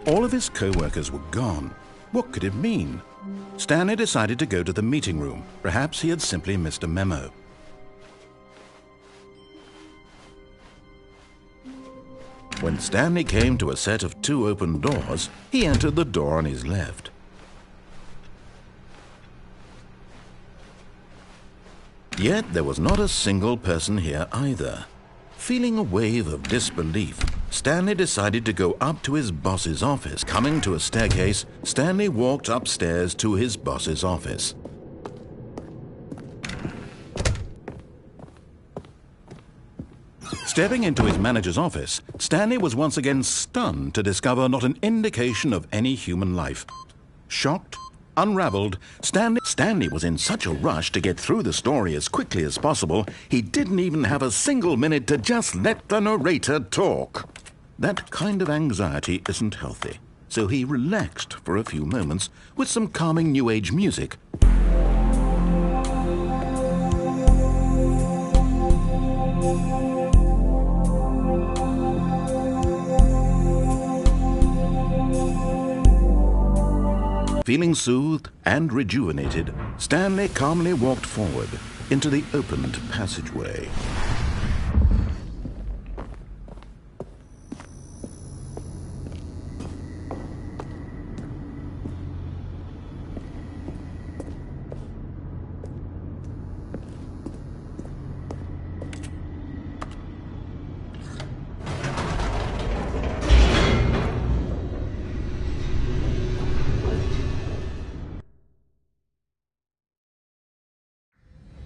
All of his co-workers were gone. What could it mean? Stanley decided to go to the meeting room. Perhaps he had simply missed a memo. When Stanley came to a set of 2 open doors, he entered the door on his left. Yet there was not a single person here either. Feeling a wave of disbelief, Stanley decided to go up to his boss's office. Coming to a staircase, Stanley walked upstairs to his boss's office. Stepping into his manager's office, Stanley was once again stunned to discover not an indication of any human life. Shocked, unraveled, Stanley was in such a rush to get through the story as quickly as possible, he didn't even have a single minute to just let the narrator talk. That kind of anxiety isn't healthy, so he relaxed for a few moments with some calming New Age music. Feeling soothed and rejuvenated, Stanley calmly walked forward into the opened passageway.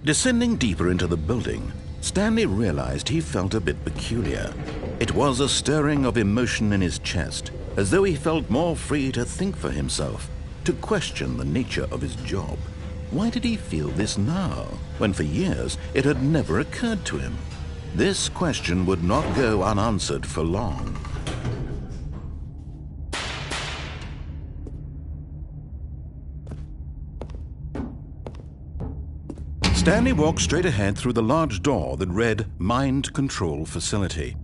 Descending deeper into the building, Stanley realized he felt a bit peculiar. It was a stirring of emotion in his chest, as though he felt more free to think for himself, to question the nature of his job. Why did he feel this now, when for years it had never occurred to him? This question would not go unanswered for long. Stanley walked straight ahead through the large door that read Mind Control Facility.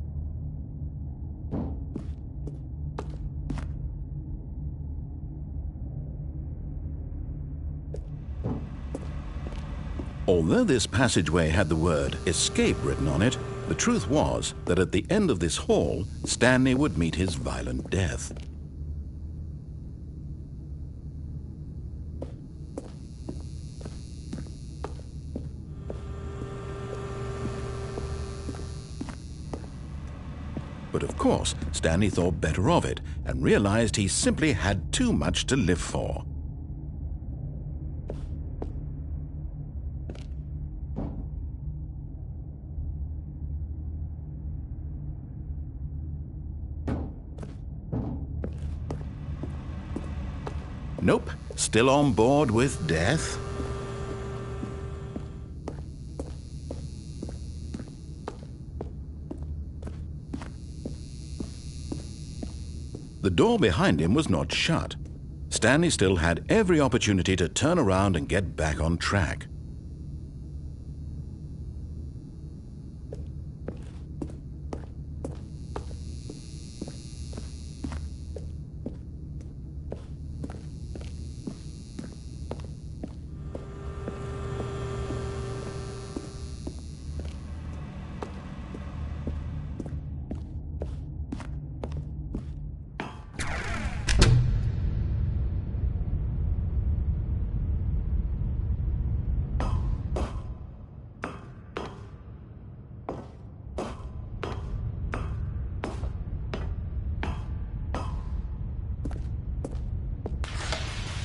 Although this passageway had the word Escape written on it, the truth was that at the end of this hall, Stanley would meet his violent death. But of course, Stanley thought better of it and realized he simply had too much to live for. Nope, still on board with death. The door behind him was not shut. Stanley still had every opportunity to turn around and get back on track.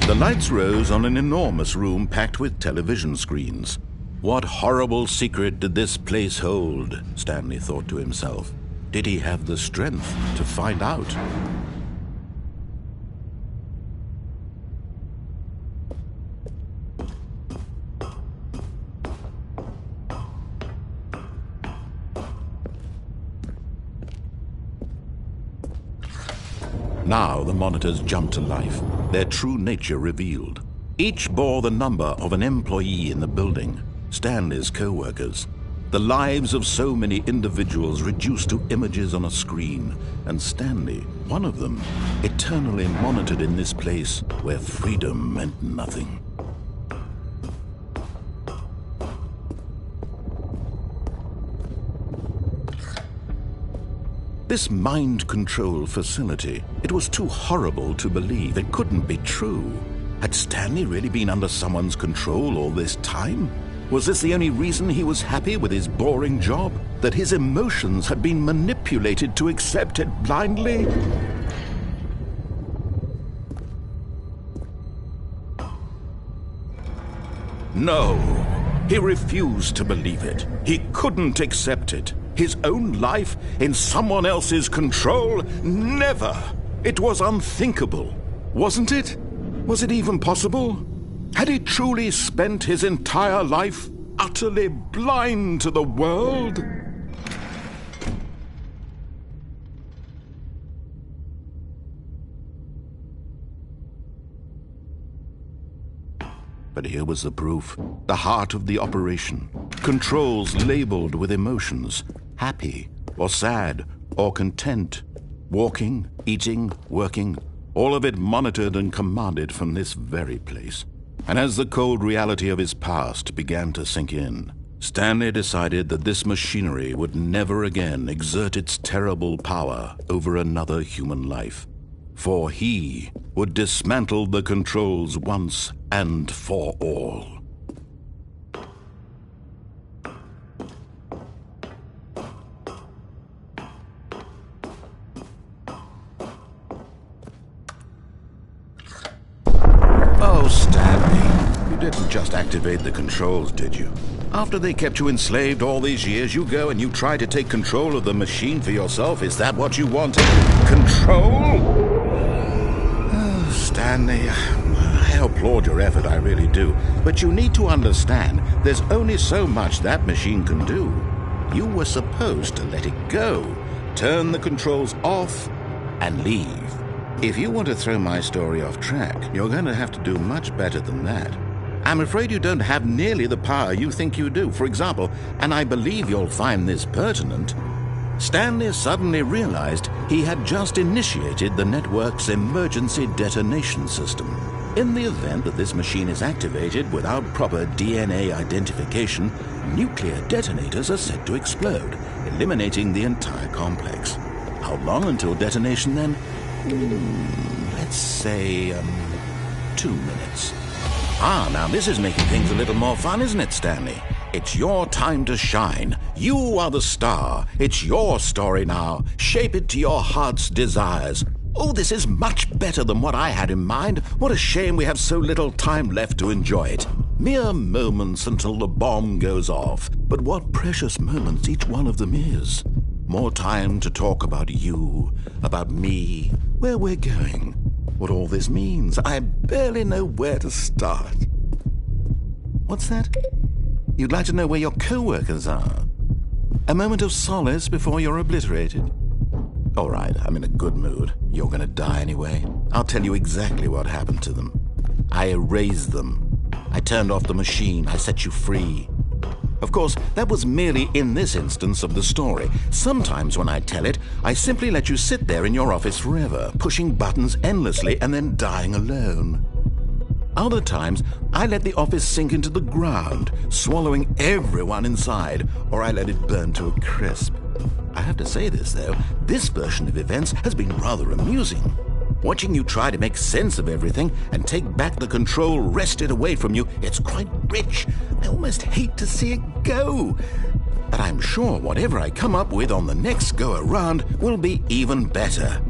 The lights rose on an enormous room packed with television screens. What horrible secret did this place hold? Stanley thought to himself. Did he have the strength to find out? Now the monitors jumped to life, their true nature revealed. Each bore the number of an employee in the building, Stanley's co-workers. The lives of so many individuals reduced to images on a screen, and Stanley, one of them, eternally monitored in this place where freedom meant nothing. This mind control facility, it was too horrible to believe. It couldn't be true. Had Stanley really been under someone's control all this time? Was this the only reason he was happy with his boring job? That his emotions had been manipulated to accept it blindly? No, he refused to believe it. He couldn't accept it. His own life in someone else's control? Never! It was unthinkable, wasn't it? Was it even possible? Had he truly spent his entire life utterly blind to the world? But here was the proof. The heart of the operation. Controls labeled with emotions. Happy, or sad, or content. Walking, eating, working. All of it monitored and commanded from this very place. And as the cold reality of his past began to sink in, Stanley decided that this machinery would never again exert its terrible power over another human life. For he would dismantle the controls once and for all. Oh, Stanley, you didn't just activate the controls, did you? After they kept you enslaved all these years, you go and you try to take control of the machine for yourself. Is that what you wanted? Control? Stanley, I applaud your effort, I really do. But you need to understand, there's only so much that machine can do. You were supposed to let it go, turn the controls off, and leave. If you want to throw my story off track, you're going to have to do much better than that. I'm afraid you don't have nearly the power you think you do. For example, and I believe you'll find this pertinent, Stanley suddenly realized he had just initiated the network's emergency detonation system. In the event that this machine is activated without proper DNA identification, nuclear detonators are set to explode, eliminating the entire complex. How long until detonation then? Let's say, 2 minutes. Now this is making things a little more fun, isn't it, Stanley? It's your time to shine. You are the star. It's your story now. Shape it to your heart's desires. Oh, this is much better than what I had in mind. What a shame we have so little time left to enjoy it. Mere moments until the bomb goes off. But what precious moments each one of them is. More time to talk about you, about me, where we're going, what all this means. I barely know where to start. What's that? You'd like to know where your co-workers are? A moment of solace before you're obliterated? All right, I'm in a good mood. You're gonna die anyway. I'll tell you exactly what happened to them. I erased them. I turned off the machine. I set you free. Of course, that was merely in this instance of the story. Sometimes when I tell it, I simply let you sit there in your office forever, pushing buttons endlessly and then dying alone. Other times, I let the office sink into the ground, swallowing everyone inside, or I let it burn to a crisp. I have to say this, though, this version of events has been rather amusing. Watching you try to make sense of everything and take back the control wrested away from you, it's quite rich. I almost hate to see it go. But I'm sure whatever I come up with on the next go-around will be even better.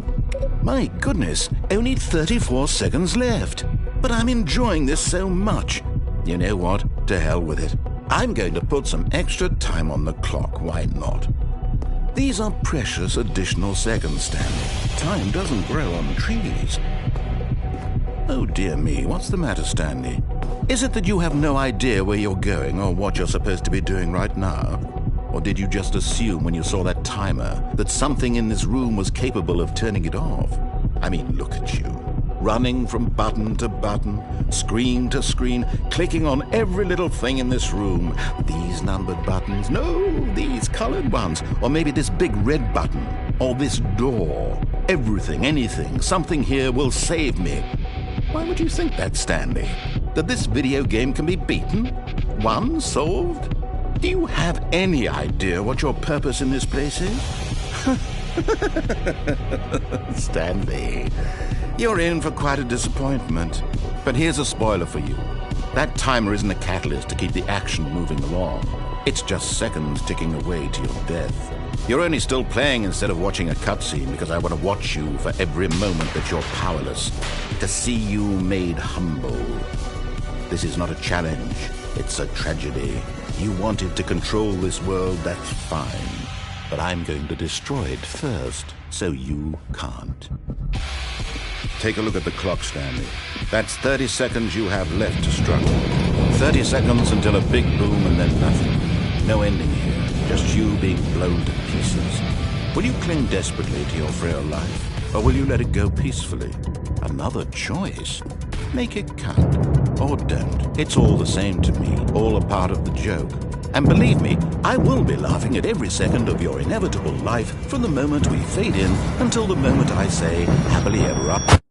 My goodness, only 34 seconds left. But I'm enjoying this so much. You know what? To hell with it. I'm going to put some extra time on the clock. Why not? These are precious additional seconds, Stanley. Time doesn't grow on trees. Oh dear me, what's the matter, Stanley? Is it that you have no idea where you're going or what you're supposed to be doing right now? Or did you just assume when you saw that timer that something in this room was capable of turning it off? I mean, look at you. running from button to button, screen to screen, clicking on every little thing in this room. These numbered buttons, no, these colored ones, or maybe this big red button, or this door. Everything, anything, something here will save me. Why would you think that, Stanley? That this video game can be beaten? Won? Solved? Do you have any idea what your purpose in this place is? Stanley, you're in for quite a disappointment. But here's a spoiler for you. That timer isn't a catalyst to keep the action moving along. It's just seconds ticking away to your death. You're only still playing instead of watching a cutscene because I want to watch you for every moment that you're powerless, to see you made humble. This is not a challenge, it's a tragedy. You wanted to control this world, that's fine. But I'm going to destroy it first, so you can't. Take a look at the clock, Stanley. That's 30 seconds you have left to struggle. 30 seconds until a big boom and then nothing. No ending here, just you being blown to pieces. Will you cling desperately to your frail life, or will you let it go peacefully? Another choice. Make it count, or don't. It's all the same to me, all a part of the joke. And believe me, I will be laughing at every second of your inevitable life from the moment we fade in until the moment I say, happily ever after.